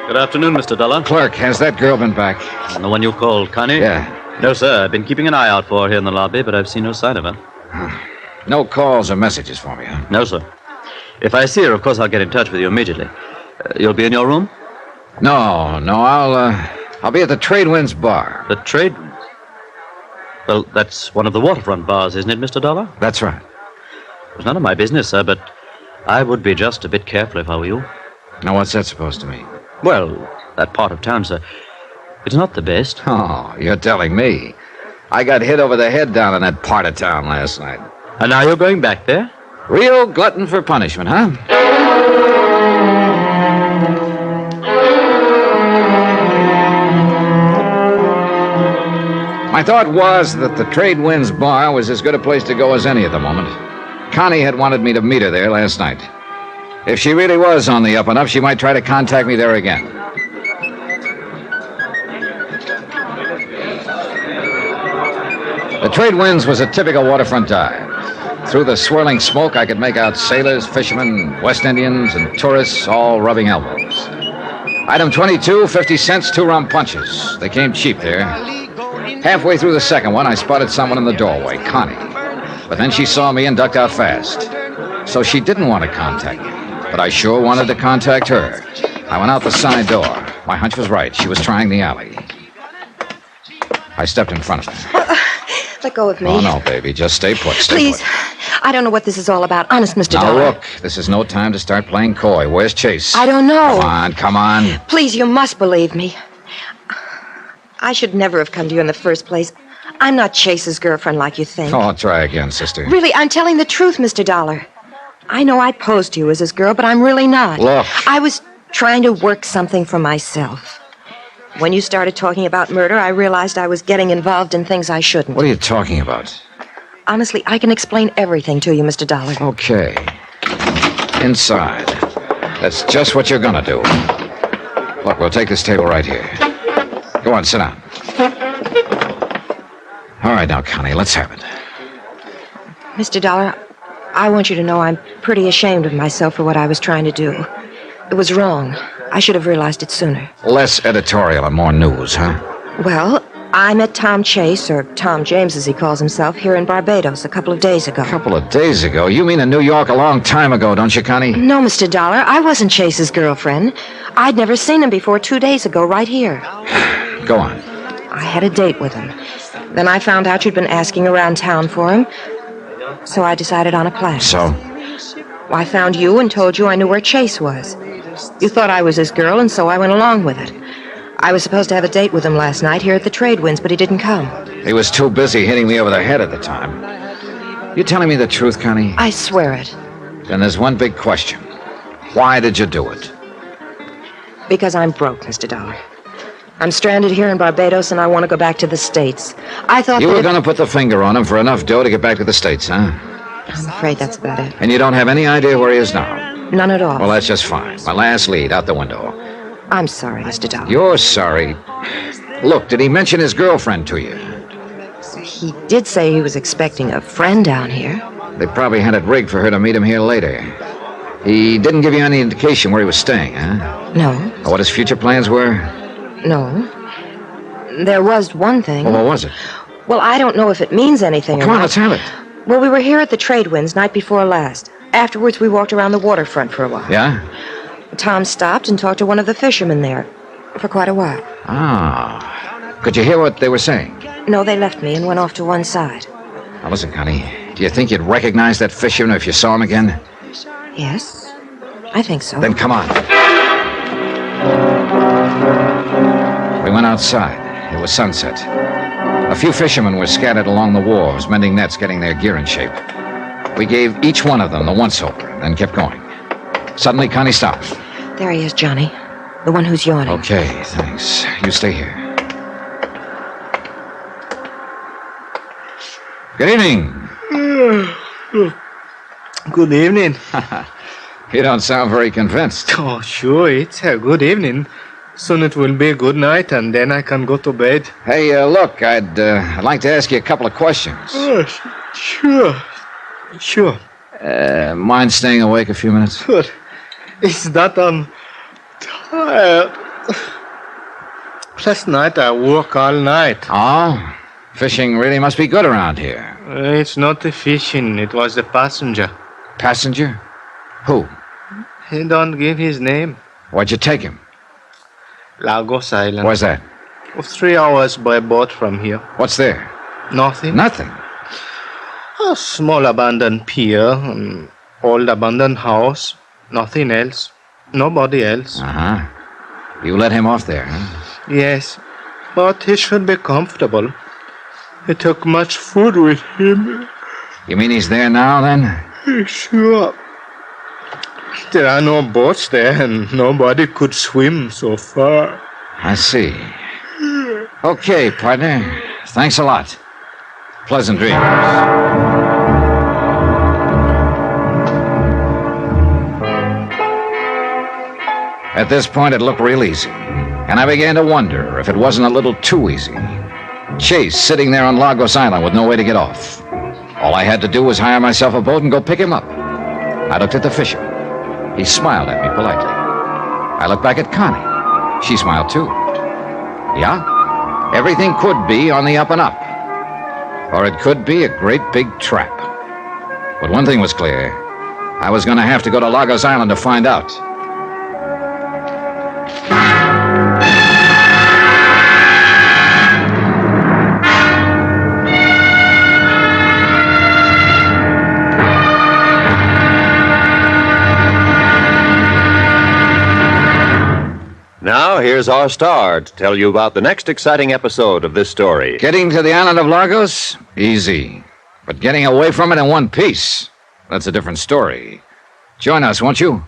Good afternoon, Mr. Dollar. Clerk, has that girl been back? The one you called, Connie? Yeah. No, sir. I've been keeping an eye out for her here in the lobby, but I've seen no sign of her. No calls or messages for me, huh? No, sir. If I see her, of course, I'll get in touch with you immediately. You'll be in your room? No, I'll be at the Trade Winds bar. The Trade Winds? Well, that's one of the waterfront bars, isn't it, Mr. Dollar? That's right. It's none of my business, sir, but I would be just a bit careful if I were you. Now, what's that supposed to mean? Well, that part of town, sir, it's not the best. Oh, you're telling me. I got hit over the head down in that part of town last night. And now you're going back there? Real glutton for punishment, huh? My thought was that the Trade Winds bar was as good a place to go as any at the moment. Connie had wanted me to meet her there last night. If she really was on the up and up, she might try to contact me there again. The Trade Winds was a typical waterfront dive. Through the swirling smoke, I could make out sailors, fishermen, West Indians, and tourists all rubbing elbows. Item 22, 50 cents, 2 rum punches. They came cheap there. Halfway through the second one, I spotted someone in the doorway, Connie. But then she saw me and ducked out fast. So she didn't want to contact me. But I sure wanted to contact her. I went out the side door. My hunch was right. She was trying the alley. I stepped in front of her. Let go of me. Oh, no, baby. Just stay put. Stay Please. put. I don't know what this is all about. Honest, Mr. Now, Dollar. look. This is no time to start playing coy. Where's Chase? I don't know. Come on. Please, you must believe me. I should never have come to you in the first place. I'm not Chase's girlfriend like you think. Oh, try again, sister. Really, I'm telling the truth, Mr. Dollar. I know I posed to you as his girl, but I'm really not. Look. I was trying to work something for myself. When you started talking about murder, I realized I was getting involved in things I shouldn't. What are you talking about? Honestly, I can explain everything to you, Mr. Dollar. Okay. inside. That's just what you're gonna do. Look, we'll take this table right here. Go on, sit down. All right, now, Connie, let's have it. Mr. Dollar, I want you to know I'm pretty ashamed of myself for what I was trying to do. It was wrong. I should have realized it sooner. Less editorial and more news, huh? Well, I met Tom Chase, or Tom James as he calls himself, here in Barbados a couple of days ago. A couple of days ago? You mean in New York a long time ago, don't you, Connie? No, Mr. Dollar, I wasn't Chase's girlfriend. I'd never seen him before 2 days ago, right here. Go on. I had a date with him. Then I found out you'd been asking around town for him, so I decided on a plan. So? I found you and told you I knew where Chase was. You thought I was his girl, and so I went along with it. I was supposed to have a date with him last night here at the Trade Winds, but he didn't come. He was too busy hitting me over the head at the time. You telling me the truth, Connie? I swear it. Then there's one big question. Why did you do it? Because I'm broke, Mr. Dollar. I'm stranded here in Barbados, and I want to go back to the States. I thought you were going to put the finger on him for enough dough to get back to the States, huh? I'm afraid that's about it. And you don't have any idea where he is now? None at all. Well, that's just fine. My last lead out the window. I'm sorry, Mr. Dollar. You're sorry. Look, did he mention his girlfriend to you? He did say he was expecting a friend down here. They probably had it rigged for her to meet him here later. He didn't give you any indication where he was staying, huh? No. Or what his future plans were? No. There was one thing. Well, what was it? Well, I don't know if it means anything. Come on, let's have it. Well, we were here at the Trade Winds night before last. Afterwards, we walked around the waterfront for a while. Yeah? Tom stopped and talked to one of the fishermen there for quite a while. Ah. Could you hear what they were saying? No, they left me and went off to one side. Now, listen, Connie. Do you think you'd recognize that fisherman if you saw him again? Yes, I think so. Then come on. We went outside. It was sunset. A few fishermen were scattered along the wharves, mending nets, getting their gear in shape. We gave each one of them the once-over, then kept going. Suddenly, Connie stopped. There he is, Johnny. The one who's yawning. Okay, thanks. You stay here. Good evening. Good evening. You don't sound very convinced. Oh, sure, it's a good evening. Soon it will be a good night, and then I can go to bed. Hey, look, I'd like to ask you a couple of questions. Oh, sure. Mind staying awake a few minutes? Good. It's that I'm tired. Last night I worked all night. Oh? Fishing really must be good around here. It's not the fishing, it was the passenger. Passenger? Who? He don't give his name. Where'd you take him? Lagos Island. Where's that? 3 hours by boat from here. What's there? Nothing. Nothing? A small abandoned pier, an old abandoned house. Nothing else. Nobody else. Uh-huh. You let him off there, huh? Yes, but he should be comfortable. He took much food with him. You mean he's there now, then? Sure. There are no boats there, and nobody could swim so far. I see. Okay, partner. Thanks a lot. Pleasant dreams. At this point, it looked real easy, and I began to wonder if it wasn't a little too easy. Chase sitting there on Lagos Island with no way to get off. All I had to do was hire myself a boat and go pick him up. I looked at the fisherman. He smiled at me politely. I looked back at Connie. She smiled too. Yeah, everything could be on the up and up. Or it could be a great big trap. But one thing was clear. I was going to have to go to Lagos Island to find out. Now, here's our star to tell you about the next exciting episode of this story. Getting to the island of Lagos? Easy. But getting away from it in one piece? That's a different story. Join us, won't you?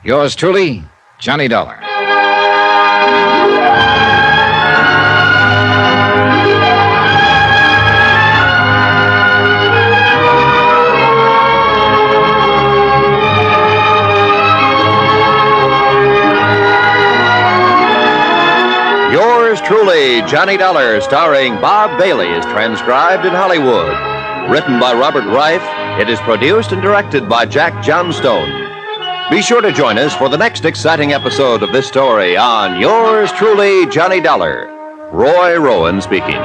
Yours truly, Johnny Dollar. truly, Johnny Dollar, starring Bob Bailey, is transcribed in Hollywood. Written by Robert Reif, it is produced and directed by Jack Johnstone. Be sure to join us for the next exciting episode of this story on Yours Truly, Johnny Dollar. Roy Rowan speaking.